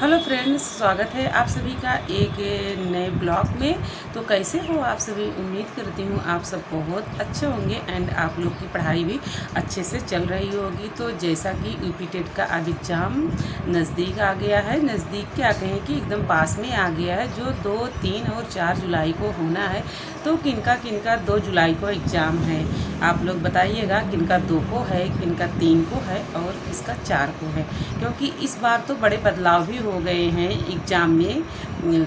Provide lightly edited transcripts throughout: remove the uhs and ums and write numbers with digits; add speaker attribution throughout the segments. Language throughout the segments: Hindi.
Speaker 1: हेलो फ्रेंड्स, स्वागत है आप सभी का एक नए ब्लॉग में। तो कैसे हो आप सभी? उम्मीद करती हूँ आप सब बहुत अच्छे होंगे एंड आप लोग की पढ़ाई भी अच्छे से चल रही होगी। तो जैसा कि यूपी टेट का अब एग्ज़ाम नज़दीक आ गया है, नज़दीक क्या कहें कि एकदम पास में आ गया है, जो 2, 3 और 4 जुलाई को होना है। तो किनका किनका 2 जुलाई को एग्ज़ाम है, आप लोग बताइएगा। किनका 2 को है, किनका 3 को है और किसका 4 को है, क्योंकि इस बार तो बड़े बदलाव भी हो गए हैं एग्ज़ाम में।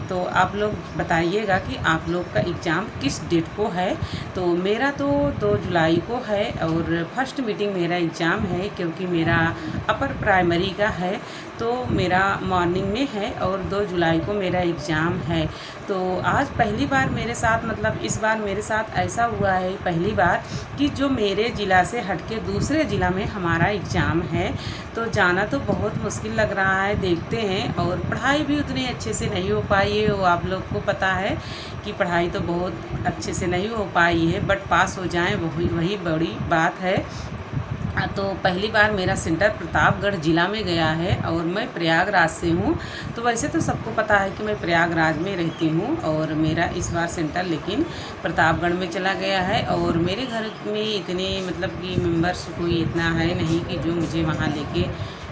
Speaker 1: तो आप लोग बताइएगा कि आप लोग का एग्ज़ाम किस डेट को है। तो मेरा तो 2 जुलाई को है और फर्स्ट मीटिंग मेरा एग्ज़ाम है, क्योंकि मेरा अपर प्राइमरी का है तो मेरा मॉर्निंग में है और 2 जुलाई को मेरा एग्ज़ाम है। तो आज पहली बार मेरे साथ, मतलब इस बार मेरे साथ ऐसा हुआ है पहली बार कि जो मेरे ज़िला से हटके दूसरे ज़िला में हमारा एग्ज़ाम है। तो जाना तो बहुत मुश्किल लग रहा है, देखते हैं। और पढ़ाई भी उतनी अच्छे से नहीं हो पाई है, वो आप लोग को पता है कि पढ़ाई तो बहुत अच्छे से नहीं हो पाई है, बट पास हो जाएं वही बड़ी बात है। तो पहली बार मेरा सेंटर प्रतापगढ़ ज़िला में गया है और मैं प्रयागराज से हूँ। तो वैसे तो सबको पता है कि मैं प्रयागराज में रहती हूँ और मेरा इस बार सेंटर लेकिन प्रतापगढ़ में चला गया है। और मेरे घर में इतने मतलब कि मेंबर्स कोई इतना है नहीं कि जो मुझे वहाँ लेके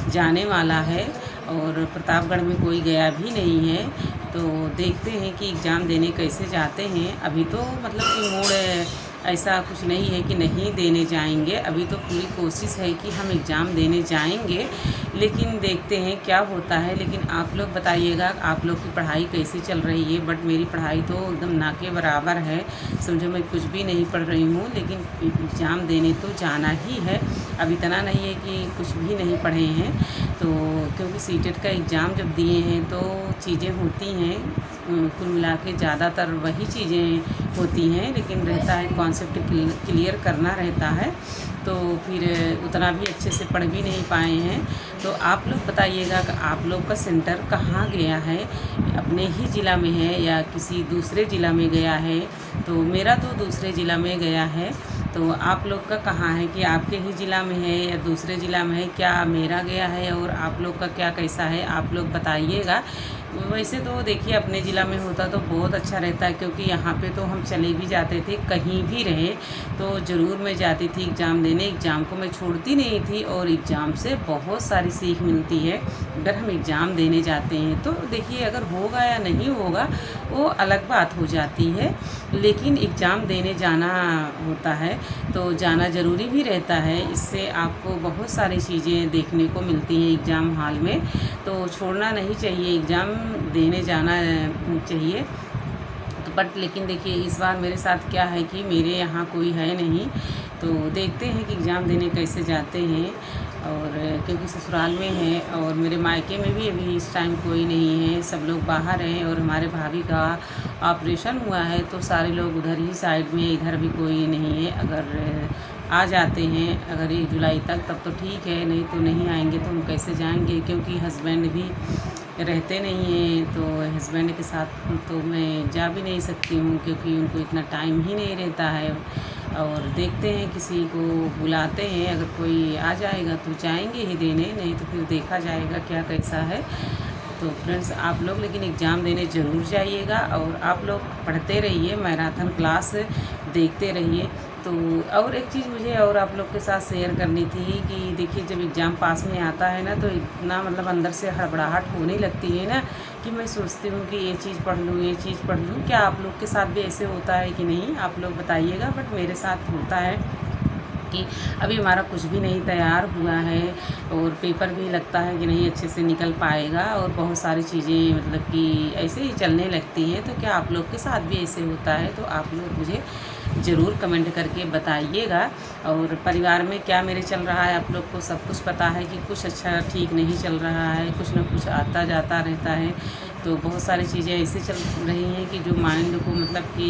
Speaker 1: जाने वाला है, और प्रतापगढ़ में कोई गया भी नहीं है। तो देखते हैं कि एग्ज़ाम देने कैसे जाते हैं। अभी तो मतलब कि मूड ऐसा कुछ नहीं है कि नहीं देने जाएंगे, अभी तो पूरी कोशिश है कि हम एग्ज़ाम देने जाएंगे, लेकिन देखते हैं क्या होता है। लेकिन आप लोग बताइएगा आप लोग की पढ़ाई कैसी चल रही है। बट मेरी पढ़ाई तो एकदम ना के बराबर है, समझो मैं कुछ भी नहीं पढ़ रही हूँ, लेकिन एग्ज़ाम देने तो जाना ही है। अब इतना नहीं है कि कुछ भी नहीं पढ़े हैं। तो क्योंकि सीटेट का एग्ज़ाम जब दिए हैं तो चीज़ें होती हैं, कुल मिला के ज़्यादातर वही चीज़ें होती हैं, लेकिन रहता है कॉन्सेप्ट क्लियर करना रहता है। तो फिर उतना भी अच्छे से पढ़ भी नहीं पाए हैं। तो आप लोग बताइएगा कि आप लोग का सेंटर कहाँ गया है, अपने ही ज़िला में है या किसी दूसरे ज़िला में गया है। तो मेरा तो दूसरे ज़िला में गया है। तो आप लोग का कहाँ है, कि आपके ही ज़िला में है या दूसरे ज़िला में है? क्या मेरा गया है और आप लोग का क्या कैसा है, आप लोग बताइएगा। वैसे तो देखिए अपने ज़िला में होता तो बहुत अच्छा रहता है, क्योंकि यहाँ पे तो हम चले भी जाते थे, कहीं भी रहे तो ज़रूर मैं जाती थी एग्ज़ाम देने। एग्ज़ाम को मैं छोड़ती नहीं थी और एग्ज़ाम से बहुत सारी सीख मिलती है अगर हम एग्ज़ाम देने जाते हैं। तो देखिए अगर होगा या नहीं होगा वो अलग बात हो जाती है, लेकिन एग्ज़ाम देने जाना होता है तो जाना ज़रूरी भी रहता है। इससे आपको बहुत सारी चीज़ें देखने को मिलती हैं एग्ज़ाम हॉल में। तो छोड़ना नहीं चाहिए, एग्ज़ाम देने जाना चाहिए। तो बट लेकिन देखिए इस बार मेरे साथ क्या है कि मेरे यहाँ कोई है नहीं। तो देखते हैं कि एग्ज़ाम देने कैसे जाते हैं। और क्योंकि ससुराल में है और मेरे मायके में भी अभी इस टाइम कोई नहीं है, सब लोग बाहर हैं। और हमारे भाभी का ऑपरेशन हुआ है तो सारे लोग उधर ही साइड में, इधर भी कोई नहीं है। अगर आ जाते हैं अगर 1 जुलाई तक तब तो ठीक है, नहीं तो नहीं आएंगे तो हम कैसे जाएंगे, क्योंकि हस्बैंड भी रहते नहीं हैं। तो हस्बैंड के साथ तो मैं जा भी नहीं सकती हूँ, क्योंकि उनको इतना टाइम ही नहीं रहता है। और देखते हैं किसी को बुलाते हैं, अगर कोई आ जाएगा तो जाएंगे ही देने, नहीं तो फिर देखा जाएगा क्या कैसा है। तो फ्रेंड्स आप लोग लेकिन एग्ज़ाम देने ज़रूर जाइएगा और आप लोग पढ़ते रहिए, मैराथन क्लास देखते रहिए। तो और एक चीज़ मुझे और आप लोग के साथ शेयर करनी थी कि देखिए जब एग्ज़ाम पास में आता है ना तो इतना मतलब अंदर से हड़बड़ाहट होने लगती है ना, कि मैं सोचती हूँ कि ये चीज़ पढ़ लूँ, ये चीज़ पढ़ लूँ। क्या आप लोग के साथ भी ऐसे होता है कि नहीं, आप लोग बताइएगा। बट मेरे साथ होता है कि अभी हमारा कुछ भी नहीं तैयार हुआ है और पेपर भी लगता है कि नहीं अच्छे से निकल पाएगा, और बहुत सारी चीज़ें मतलब कि ऐसे ही चलने लगती हैं। तो क्या आप लोग के साथ भी ऐसे होता है? तो आप लोग मुझे ज़रूर कमेंट करके बताइएगा। और परिवार में क्या मेरे चल रहा है आप लोग को सब कुछ पता है कि कुछ अच्छा ठीक नहीं चल रहा है, कुछ ना कुछ आता जाता रहता है। तो बहुत सारी चीज़ें ऐसे चल रही हैं कि जो माइंड को मतलब कि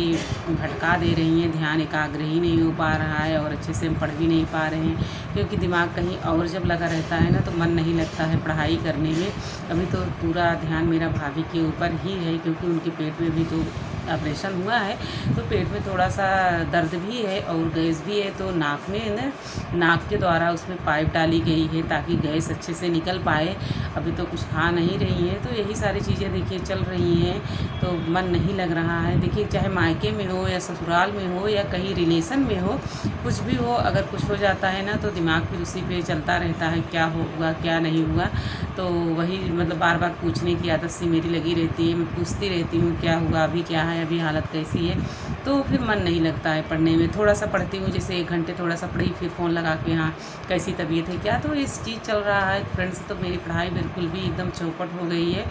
Speaker 1: भटका दे रही हैं, ध्यान एकाग्र ही नहीं हो पा रहा है और अच्छे से हम पढ़ भी नहीं पा रहे हैं, क्योंकि दिमाग कहीं और जब लगा रहता है ना तो मन नहीं लगता है पढ़ाई करने में। अभी तो पूरा ध्यान मेरा भाभी के ऊपर ही है, क्योंकि उनके पेट में भी तो ऑपरेशन हुआ है तो पेट में थोड़ा सा दर्द भी है और गैस भी है। तो नाक में ना, नाक के द्वारा उसमें पाइप डाली गई है ताकि गैस अच्छे से निकल पाए। अभी तो कुछ खा नहीं रही हैं, तो यही सारी चीज़ें देखिए चल रही हैं। तो मन नहीं लग रहा है। देखिए चाहे मायके में हो या ससुराल में हो या कहीं रिलेशन में हो, कुछ भी हो, अगर कुछ हो जाता है ना तो दिमाग फिर उसी पे चलता रहता है, क्या होगा क्या नहीं हुआ। तो वही मतलब बार बार पूछने की आदत सी मेरी लगी रहती है। मैं पूछती रहती हूँ क्या हुआ, अभी क्या है, अभी हालत कैसी है। तो फिर मन नहीं लगता है पढ़ने में। थोड़ा सा पढ़ती हूँ, जैसे 1 घंटे थोड़ा सा पढ़ी, फिर फ़ोन लगा के हाँ कैसी तबीयत है क्या। तो इस चीज़ चल रहा है फ्रेंड्स। तो मेरी पढ़ाई बिल्कुल भी एकदम चौपट हो गई है।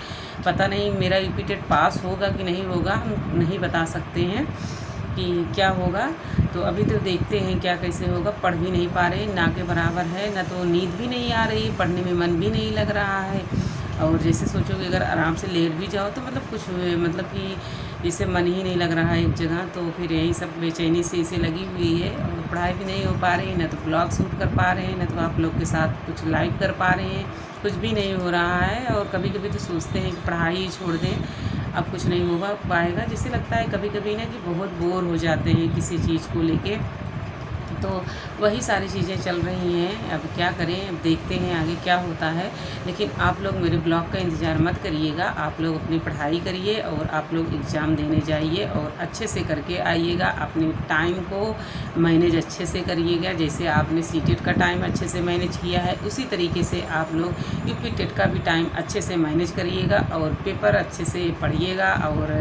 Speaker 1: पता नहीं मेरा यूपी टेट पास होगा कि नहीं होगा, हम नहीं बता सकते हैं कि क्या होगा। तो अभी तो देखते हैं क्या कैसे होगा। पढ़ भी नहीं पा रहे, ना के बराबर है, ना तो नींद भी नहीं आ रही, पढ़ने में मन भी नहीं लग रहा है। और जैसे सोचोगे अगर आराम से लेट भी जाओ तो मतलब कुछ मतलब कि जैसे मन ही नहीं लग रहा है एक जगह। तो फिर यही सब बेचैनी से इसे लगी हुई है और पढ़ाई भी नहीं हो पा रही, ना तो ब्लॉग शूट कर पा रहे हैं, ना तो आप लोग के साथ कुछ लाइव कर पा रहे हैं। कुछ भी नहीं हो रहा है। और कभी कभी तो सोचते हैं कि पढ़ाई ही छोड़ दें, अब कुछ नहीं होगा पाएगा। जैसे लगता है कभी कभी ना कि बहुत बोर हो जाते हैं किसी चीज़ को लेके। तो वही सारी चीज़ें चल रही हैं। अब क्या करें, अब देखते हैं आगे क्या होता है। लेकिन आप लोग मेरे ब्लॉग का इंतज़ार मत करिएगा। आप लोग अपनी पढ़ाई करिए और आप लोग एग्ज़ाम देने जाइए और अच्छे से करके आइएगा। अपने टाइम को मैनेज अच्छे से करिएगा। जैसे आपने सीटेट का टाइम अच्छे से मैनेज किया है, उसी तरीके से आप लोग यूपी टेट का भी टाइम अच्छे से मैनेज करिएगा और पेपर अच्छे से पढ़िएगा और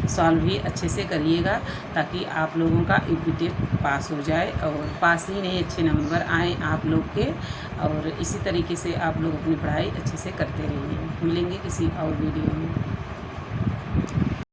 Speaker 1: सॉल्व भी अच्छे से करिएगा, ताकि आप लोगों का यूपी टेट पास हो जाए और पास ही नहीं अच्छे नंबर आए आप लोग के। और इसी तरीके से आप लोग अपनी पढ़ाई अच्छे से करते रहिए। मिलेंगे किसी और वीडियो में।